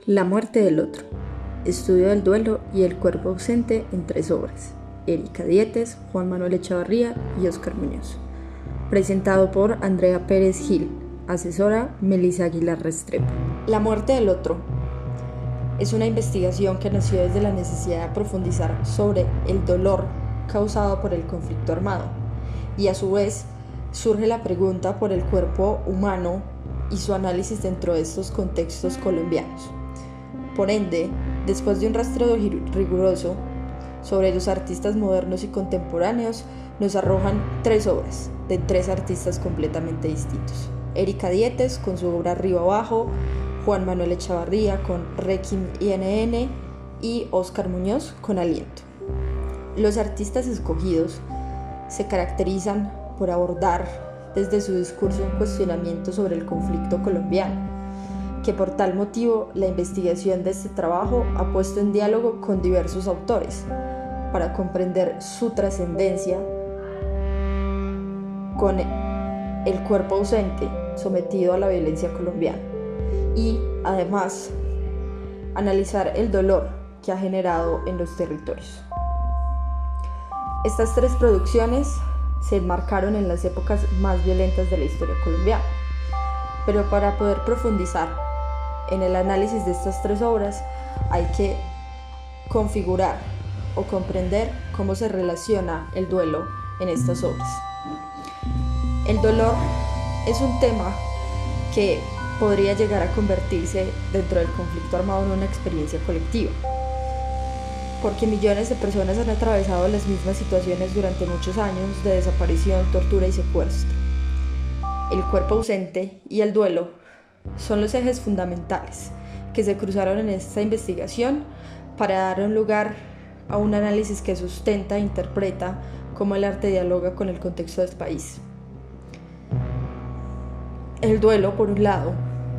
La muerte del otro. Estudio del duelo y el cuerpo ausente en 3 obras. Erika Dietes, Juan Manuel Echavarría y Óscar Muñoz. Presentado por Andrea Pérez Gil. Asesora Melissa Aguilar Restrepo. La muerte del otro es una investigación que nació desde la necesidad de profundizar sobre el dolor causado por el conflicto armado, y a su vez surge la pregunta por el cuerpo humano y su análisis dentro de estos contextos colombianos. Por ende, después de un rastreo riguroso sobre los artistas modernos y contemporáneos, nos arrojan 3 obras de 3 artistas completamente distintos. Erika Dietes con su obra Arriba Abajo, Juan Manuel Echavarría con Requiem INN y Óscar Muñoz con Aliento. Los artistas escogidos se caracterizan por abordar desde su discurso un cuestionamiento sobre el conflicto colombiano, que por tal motivo la investigación de este trabajo ha puesto en diálogo con diversos autores para comprender su trascendencia con el cuerpo ausente sometido a la violencia colombiana y además analizar el dolor que ha generado en los territorios. Estas 3 producciones se enmarcaron en las épocas más violentas de la historia colombiana, pero para poder profundizar en el análisis de estas 3 obras hay que configurar o comprender cómo se relaciona el duelo en estas obras. El dolor es un tema que podría llegar a convertirse dentro del conflicto armado en una experiencia colectiva, porque millones de personas han atravesado las mismas situaciones durante muchos años de desaparición, tortura y secuestro. El cuerpo ausente y el duelo son los ejes fundamentales que se cruzaron en esta investigación para dar un lugar a un análisis que sustenta e interpreta cómo el arte dialoga con el contexto del país. El duelo, por un lado,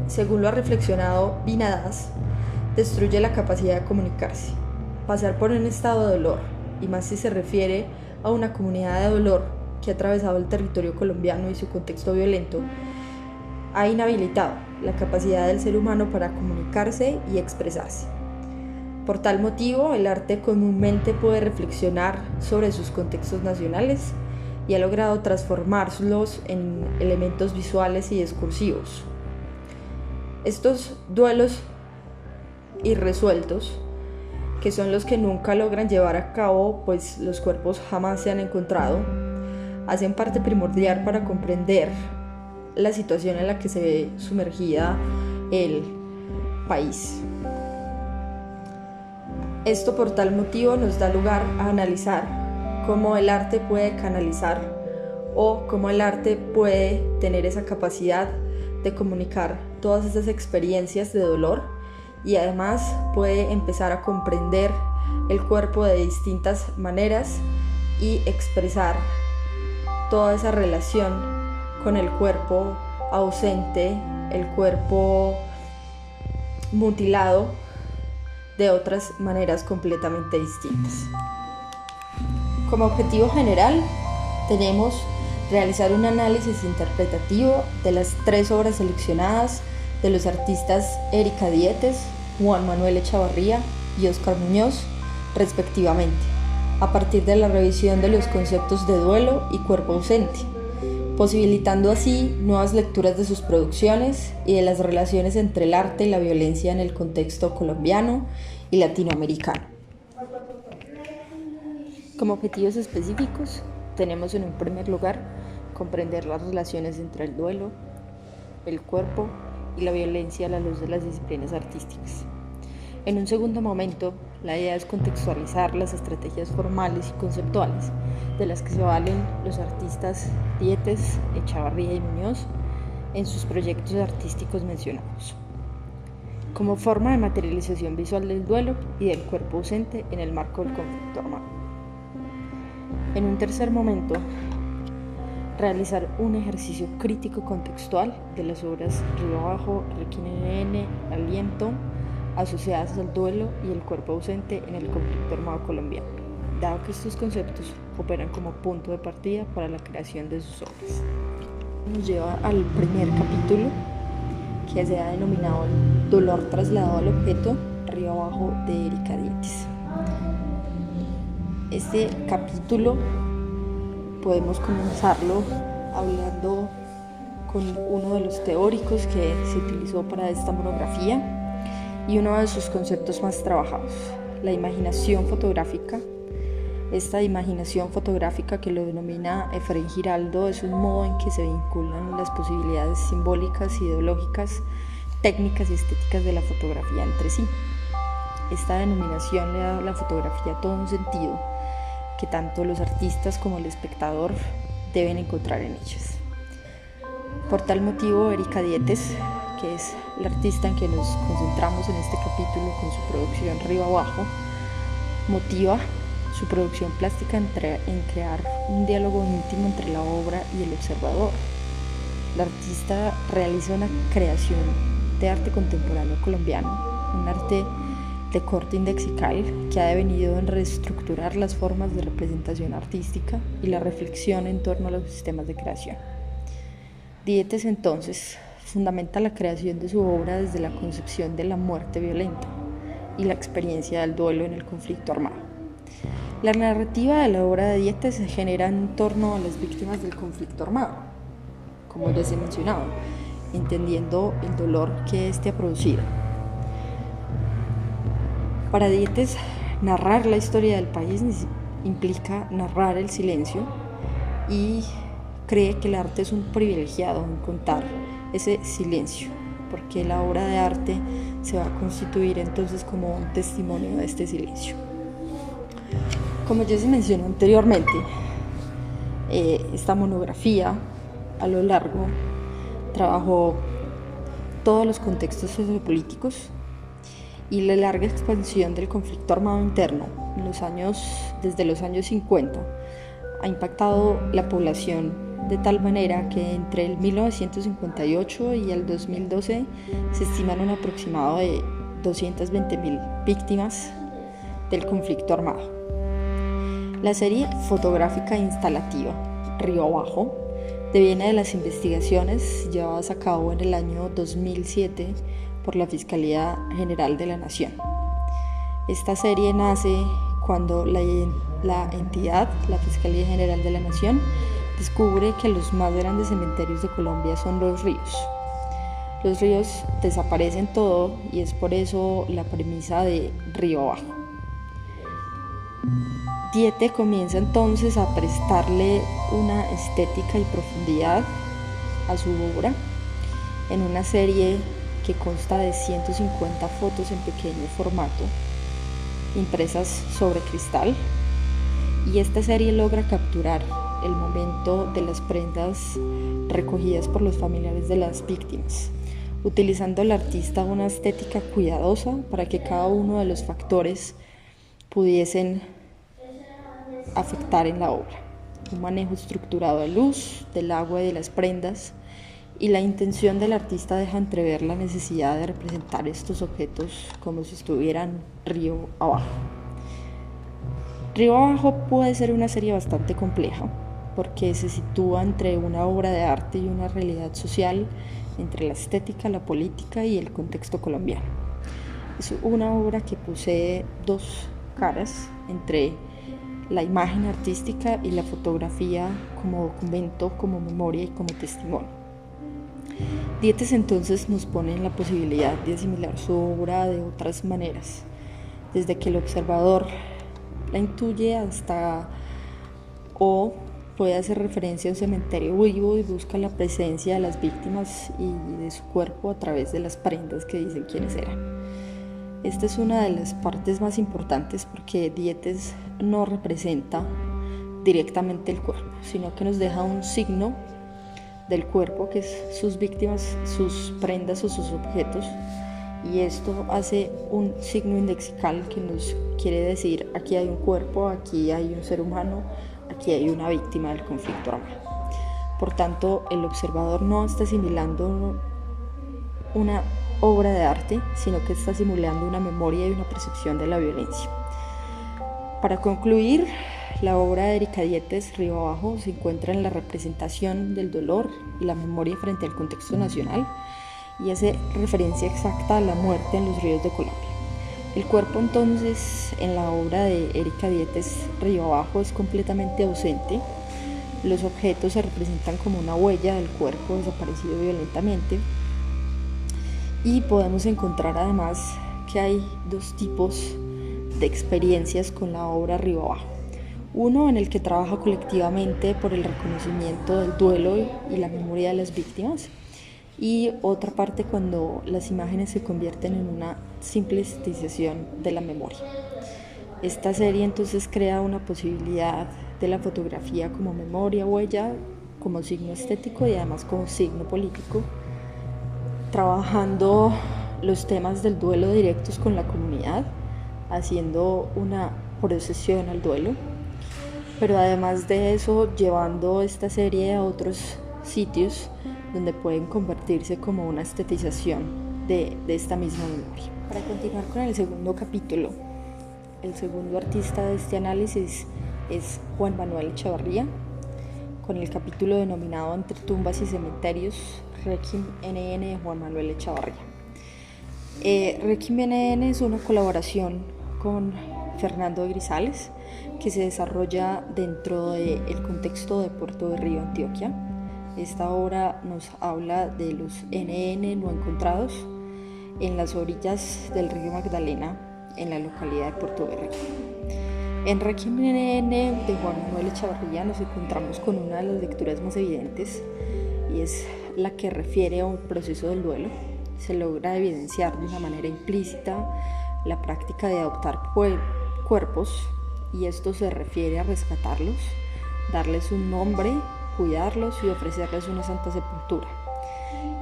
según lo ha reflexionado Vinadas, destruye la capacidad de comunicarse. Pasar por un estado de dolor, y más si se refiere a una comunidad de dolor que ha atravesado el territorio colombiano y su contexto violento, ha inhabilitado la capacidad del ser humano para comunicarse y expresarse. Por tal motivo, el arte comúnmente puede reflexionar sobre sus contextos nacionales y ha logrado transformarlos en elementos visuales y discursivos. Estos duelos irresueltos, que son los que nunca logran llevar a cabo, pues los cuerpos jamás se han encontrado, hacen parte primordial para comprender la situación en la que se ve sumergida el país. Esto por tal motivo nos da lugar a analizar cómo el arte puede canalizar o cómo el arte puede tener esa capacidad de comunicar todas esas experiencias de dolor y además puede empezar a comprender el cuerpo de distintas maneras y expresar toda esa relación con el cuerpo ausente, el cuerpo mutilado, de otras maneras completamente distintas. Como objetivo general, tenemos realizar un análisis interpretativo de las 3 obras seleccionadas de los artistas Erika Dietes, Juan Manuel Echavarría y Óscar Muñoz, respectivamente, a partir de la revisión de los conceptos de duelo y cuerpo ausente, posibilitando así nuevas lecturas de sus producciones y de las relaciones entre el arte y la violencia en el contexto colombiano y latinoamericano. Como objetivos específicos, tenemos en un primer lugar comprender las relaciones entre el duelo, el cuerpo y la violencia a la luz de las disciplinas artísticas. En un segundo momento, la idea es contextualizar las estrategias formales y conceptuales de las que se valen los artistas Dietes, Echavarría y Muñoz en sus proyectos artísticos mencionados, como forma de materialización visual del duelo y del cuerpo ausente en el marco del conflicto armado. En un tercer momento, realizar un ejercicio crítico contextual de las obras Río Abajo, Requiem INN, Aliento, asociadas al duelo y el cuerpo ausente en el conflicto armado colombiano, dado que estos conceptos operan como punto de partida para la creación de sus obras. Nos lleva al primer capítulo, que se ha denominado el dolor trasladado al objeto, río abajo, de Erika Dietes. Este capítulo podemos comenzarlo hablando con uno de los teóricos que se utilizó para esta monografía y uno de sus conceptos más trabajados, la imaginación fotográfica. Esta imaginación fotográfica, que lo denomina Efraín Giraldo, es un modo en que se vinculan las posibilidades simbólicas, ideológicas, técnicas y estéticas de la fotografía entre sí. Esta denominación le da a la fotografía todo un sentido que tanto los artistas como el espectador deben encontrar en ellas. Por tal motivo, Erika Dietes, que es la artista en que nos concentramos en este capítulo con su producción Río Abajo, motiva su producción plástica en crear un diálogo íntimo entre la obra y el observador. La artista realiza una creación de arte contemporáneo colombiano, un arte de corte indexical que ha devenido en reestructurar las formas de representación artística y la reflexión en torno a los sistemas de creación. Dietes entonces fundamenta la creación de su obra desde la concepción de la muerte violenta y la experiencia del duelo en el conflicto armado. La narrativa de la obra de Dietes se genera en torno a las víctimas del conflicto armado, como ya se ha mencionado, entendiendo el dolor que éste ha producido. Para Dietes, narrar la historia del país implica narrar el silencio y cree que el arte es un privilegiado en contar ese silencio, porque la obra de arte se va a constituir entonces como un testimonio de este silencio. Como ya se mencionó anteriormente, esta monografía a lo largo trabajó todos los contextos sociopolíticos y la larga expansión del conflicto armado interno desde los años 50 ha impactado la población de tal manera que entre el 1958 y el 2012 se estiman un aproximado de 220.000 víctimas del conflicto armado. La serie fotográfica instalativa Río Abajo deviene de las investigaciones llevadas a cabo en el año 2007 por la Fiscalía General de la Nación. Esta serie nace cuando la entidad, la Fiscalía General de la Nación, descubre que los más grandes cementerios de Colombia son los ríos. Los ríos desaparecen todo y es por eso la premisa de Río Abajo. Dietes comienza entonces a prestarle una estética y profundidad a su obra en una serie que consta de 150 fotos en pequeño formato, impresas sobre cristal, y esta serie logra capturar el momento de las prendas recogidas por los familiares de las víctimas, utilizando el artista una estética cuidadosa para que cada uno de los factores pudiesen afectar en la obra. Un manejo estructurado de luz, del agua y de las prendas, y la intención del artista deja entrever la necesidad de representar estos objetos como si estuvieran río abajo. Río Abajo puede ser una serie bastante compleja porque se sitúa entre una obra de arte y una realidad social, entre la estética, la política y el contexto colombiano. Es una obra que posee dos caras entre la imagen artística y la fotografía como documento, como memoria y como testimonio. Dietes entonces nos pone en la posibilidad de asimilar su obra de otras maneras, desde que el observador la intuye o puede hacer referencia a un cementerio vivo y busca la presencia de las víctimas y de su cuerpo a través de las prendas que dicen quiénes eran. Esta es una de las partes más importantes porque Dietes no representa directamente el cuerpo, sino que nos deja un signo del cuerpo, que es sus víctimas, sus prendas o sus objetos, y esto hace un signo indexical que nos quiere decir: aquí hay un cuerpo, aquí hay un ser humano, aquí hay una víctima del conflicto armado. Por tanto, el observador no está asimilando una obra de arte, sino que está simulando una memoria y una percepción de la violencia. Para concluir, la obra de Erika Dietes, Río Abajo, se encuentra en la representación del dolor y la memoria frente al contexto nacional y hace referencia exacta a la muerte en los ríos de Colombia. El cuerpo entonces en la obra de Erika Dietes, Río Abajo, es completamente ausente. Los objetos se representan como una huella del cuerpo desaparecido violentamente, y podemos encontrar además que hay dos tipos de experiencias con la obra Río Abajo. Uno en el que trabaja colectivamente por el reconocimiento del duelo y la memoria de las víctimas, y otra parte cuando las imágenes se convierten en una simple estetización de la memoria. Esta serie entonces crea una posibilidad de la fotografía como memoria, huella, como signo estético y además como signo político, trabajando los temas del duelo directos con la comunidad, haciendo una procesión al duelo, pero además de eso llevando esta serie a otros sitios donde pueden convertirse como una estetización de esta misma memoria. Para continuar con el segundo capítulo, el segundo artista de este análisis es Juan Manuel Echavarría, con el capítulo denominado Entre tumbas y cementerios, Requiem NN de Juan Manuel Echavarría. Requiem NN es una colaboración con Fernando Grisales que se desarrolla dentro del contexto de Puerto de Río, Antioquia. Esta obra nos habla de los NN no encontrados en las orillas del río Magdalena, en la localidad de Puerto de Río. En Requiem NN de Juan Manuel Echavarría nos encontramos con una de las lecturas más evidentes, y es la que refiere a un proceso del duelo. Se logra evidenciar de una manera implícita la práctica de adoptar cuerpos, y esto se refiere a rescatarlos, darles un nombre, cuidarlos y ofrecerles una santa sepultura,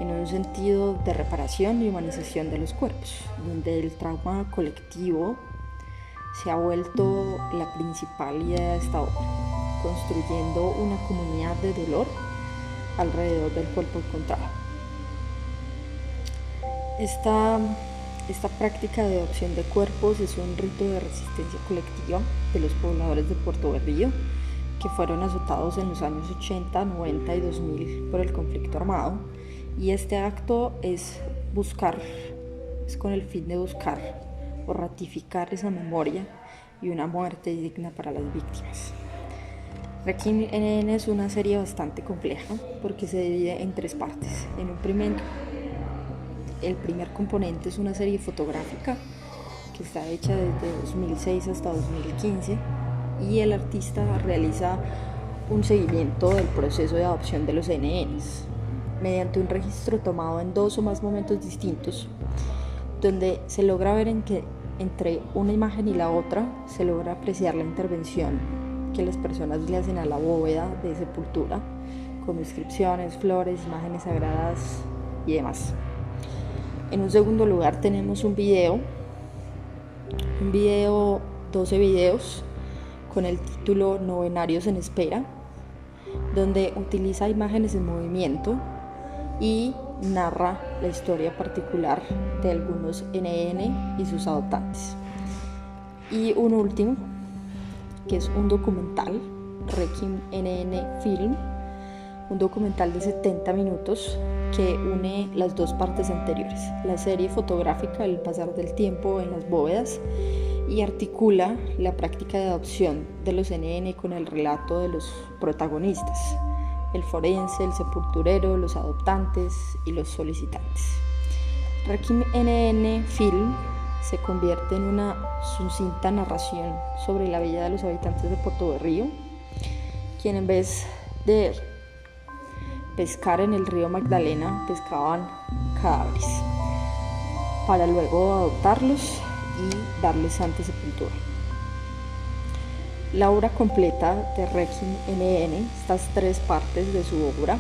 en un sentido de reparación y humanización de los cuerpos, donde el trauma colectivo se ha vuelto la principal idea de esta obra, construyendo una comunidad de dolor alrededor del cuerpo encontrado. Esta práctica de adopción de cuerpos es un rito de resistencia colectiva de los pobladores de Puerto de Río, que fueron azotados en los años 80, 90 y 2000 por el conflicto armado, y este acto es con el fin de buscar o ratificar esa memoria y una muerte digna para las víctimas. Requiem NN es una serie bastante compleja porque se divide en tres partes. El primer componente es una serie fotográfica que está hecha desde 2006 hasta 2015, y el artista realiza un seguimiento del proceso de adopción de los NNs mediante un registro tomado en dos o más momentos distintos, donde se logra ver que entre una imagen y la otra se logra apreciar la intervención que las personas le hacen a la bóveda de sepultura, con inscripciones, flores, imágenes sagradas y demás. En un segundo lugar tenemos un video, 12 videos con el título Novenarios en Espera, donde utiliza imágenes en movimiento y narra la historia particular de algunos NN y sus adoptantes. Y un último, que es un documental, Requiem NN Film, un documental de 70 minutos que une las dos partes anteriores, la serie fotográfica El pasar del tiempo en las bóvedas, y articula la práctica de adopción de los NN con el relato de los protagonistas, el forense, el sepulturero, los adoptantes y los solicitantes. Requiem NN Film se convierte en una sucinta narración sobre la vida de los habitantes de Puerto de Río, quien en vez de pescar en el río Magdalena pescaban cadáveres para luego adoptarlos y darles santa sepultura. La obra completa de Requiem NN, estas tres partes de su obra,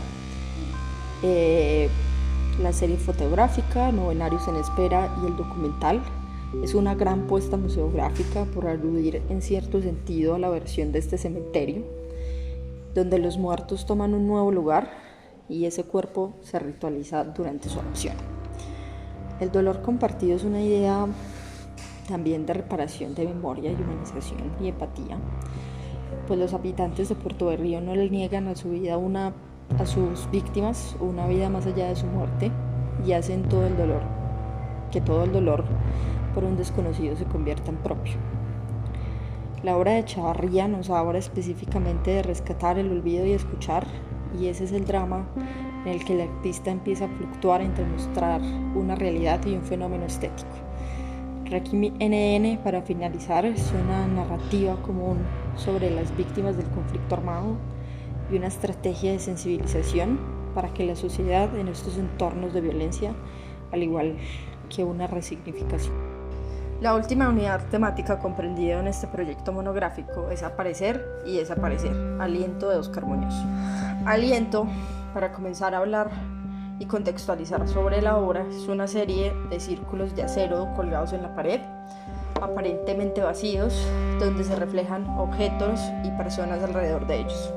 la serie fotográfica, Novenarios en Espera y el documental, es una gran puesta museográfica por aludir en cierto sentido a la versión de este cementerio, donde los muertos toman un nuevo lugar y ese cuerpo se ritualiza durante su adopción. El dolor compartido es una idea también de reparación de memoria y humanización y empatía, pues los habitantes de Puerto de Río no le niegan a sus víctimas una vida más allá de su muerte, y hacen que todo el dolor por un desconocido se convierta en propio. La obra de Echavarría nos habla específicamente de rescatar el olvido y escuchar, y ese es el drama en el que el artista empieza a fluctuar entre mostrar una realidad y un fenómeno estético. Requiem NN, para finalizar, es una narrativa común sobre las víctimas del conflicto armado y una estrategia de sensibilización para que la sociedad en estos entornos de violencia, al igual que una resignificación. La última unidad temática comprendida en este proyecto monográfico es Aparecer y Desaparecer, Aliento, de Óscar Muñoz. Aliento, para comenzar a hablar y contextualizar sobre la obra, es una serie de círculos de acero colgados en la pared, aparentemente vacíos, donde se reflejan objetos y personas alrededor de ellos.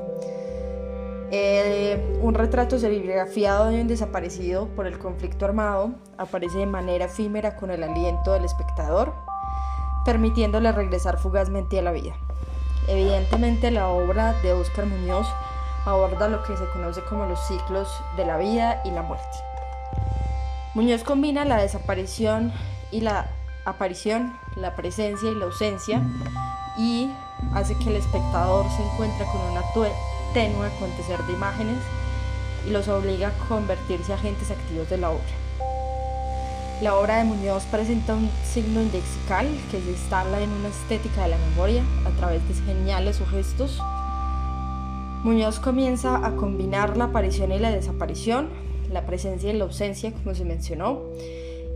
Un retrato serigrafiado de un desaparecido por el conflicto armado aparece de manera efímera con el aliento del espectador, permitiéndole regresar fugazmente a la vida. Evidentemente, la obra de Óscar Muñoz aborda lo que se conoce como los ciclos de la vida y la muerte. Muñoz combina la desaparición y la aparición, la presencia y la ausencia, y hace que el espectador se encuentre con una tenue acontecer de imágenes y los obliga a convertirse en agentes activos de la obra. La obra de Muñoz presenta un signo indexical que se instala en una estética de la memoria a través de señales o gestos. Muñoz comienza a combinar la aparición y la desaparición, la presencia y la ausencia, como se mencionó,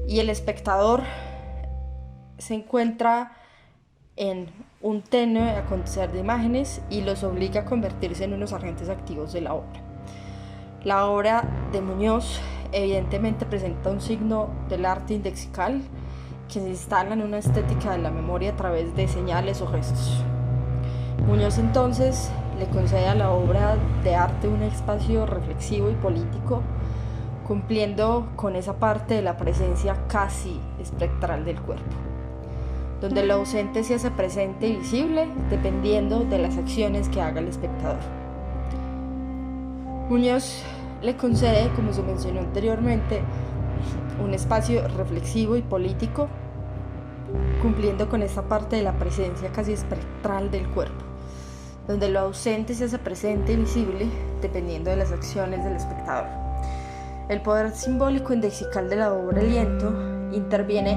y el espectador se encuentra en un tenue acontecer de imágenes y los obliga a convertirse en unos agentes activos de la obra. La obra de Muñoz evidentemente presenta un signo del arte indexical que se instala en una estética de la memoria a través de señales o gestos. Muñoz entonces le concede a la obra de arte un espacio reflexivo y político, cumpliendo con esa parte de la presencia casi espectral del cuerpo, donde lo ausente se hace presente y visible dependiendo de las acciones que haga el espectador. Muñoz le concede, como se mencionó anteriormente, un espacio reflexivo y político, cumpliendo con esta parte de la presencia casi espectral del cuerpo, donde lo ausente se hace presente y visible dependiendo de las acciones del espectador. El poder simbólico indexical de la obra Aliento interviene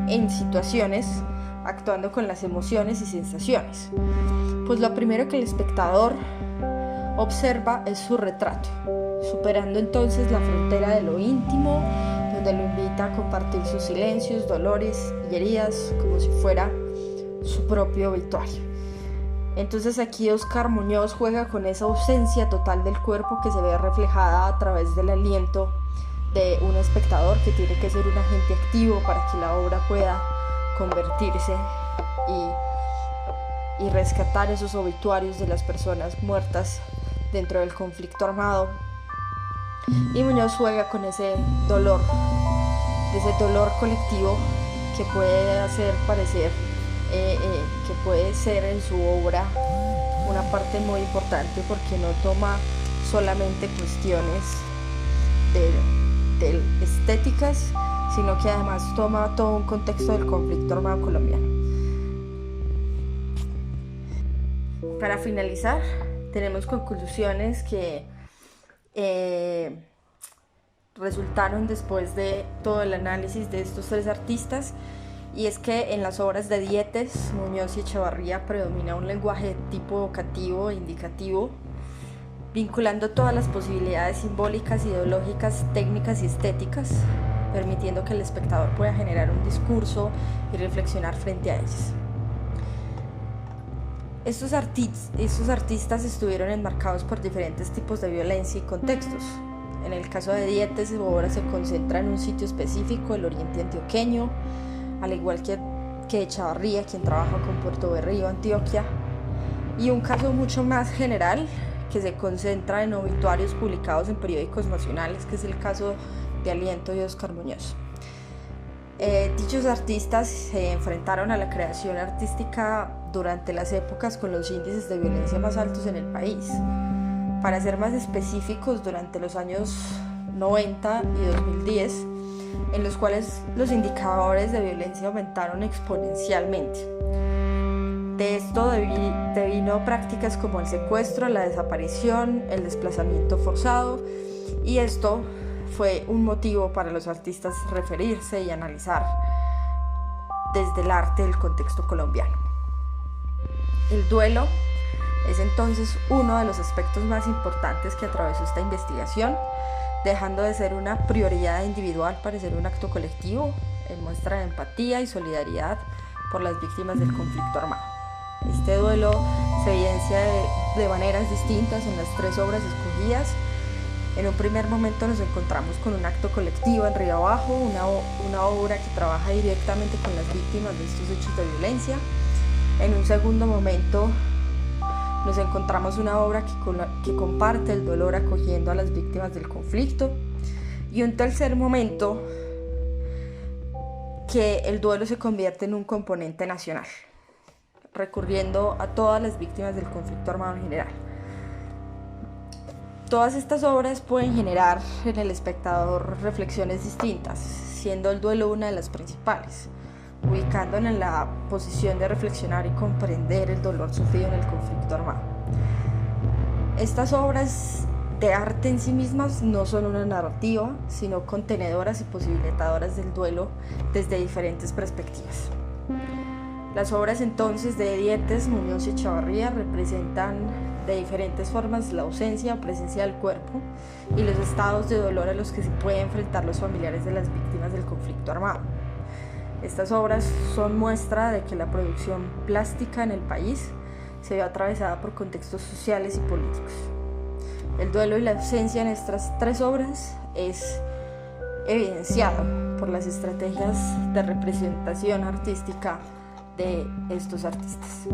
en situaciones actuando con las emociones y sensaciones, pues lo primero que el espectador observa es su retrato, superando entonces la frontera de lo íntimo, donde lo invita a compartir sus silencios, dolores y heridas como si fuera su propio obituario. Entonces aquí Óscar Muñoz juega con esa ausencia total del cuerpo que se ve reflejada a través del aliento de un espectador que tiene que ser un agente activo para que la obra pueda convertirse y rescatar esos obituarios de las personas muertas dentro del conflicto armado. Y Muñoz juega con ese dolor colectivo que puede hacer parecer que puede ser en su obra una parte muy importante, porque no toma solamente cuestiones de estéticas, sino que además toma todo un contexto del conflicto armado colombiano. Para finalizar, tenemos conclusiones que resultaron después de todo el análisis de estos tres artistas, y es que en las obras de Dietes, Muñoz y Echavarría predomina un lenguaje tipo evocativo e indicativo, vinculando todas las posibilidades simbólicas, ideológicas, técnicas y estéticas, permitiendo que el espectador pueda generar un discurso y reflexionar frente a ellas. Estos artistas estuvieron enmarcados por diferentes tipos de violencia y contextos. En el caso de Dietes, su obra se concentra en un sitio específico, el oriente antioqueño, al igual que Echavarría, quien trabaja con Puerto Berrío, Antioquia, y un caso mucho más general que se concentra en obituarios publicados en periódicos nacionales, que es el caso de Aliento y Óscar Muñoz. Dichos artistas se enfrentaron a la creación artística durante las épocas con los índices de violencia más altos en el país. Para ser más específicos, durante los años 90 y 2010, en los cuales los indicadores de violencia aumentaron exponencialmente. De esto devino prácticas como el secuestro, la desaparición, el desplazamiento forzado, y esto fue un motivo para los artistas referirse y analizar desde el arte el contexto colombiano. El duelo es entonces uno de los aspectos más importantes que atravesó esta investigación, dejando de ser una prioridad individual para ser un acto colectivo en muestra de empatía y solidaridad por las víctimas del conflicto armado. Este duelo se evidencia de maneras distintas en las 3 obras escogidas. En un primer momento nos encontramos con un acto colectivo en Río Abajo, una obra que trabaja directamente con las víctimas de estos hechos de violencia. En un segundo momento nos encontramos una obra que comparte el dolor acogiendo a las víctimas del conflicto. Y un tercer momento, que el duelo se convierte en un componente nacional, recurriendo a todas las víctimas del conflicto armado en general. Todas estas obras pueden generar en el espectador reflexiones distintas, siendo el duelo una de las principales, ubicándonos en la posición de reflexionar y comprender el dolor sufrido en el conflicto armado. Estas obras de arte en sí mismas no son una narrativa, sino contenedoras y posibilitadoras del duelo desde diferentes perspectivas. Las obras entonces de Dietes, Muñoz y Echavarría representan de diferentes formas la ausencia o presencia del cuerpo y los estados de dolor a los que se pueden enfrentar los familiares de las víctimas del conflicto armado. Estas obras son muestra de que la producción plástica en el país se ve atravesada por contextos sociales y políticos. El duelo y la ausencia en estas 3 obras es evidenciado por las estrategias de representación artística de estos artistas.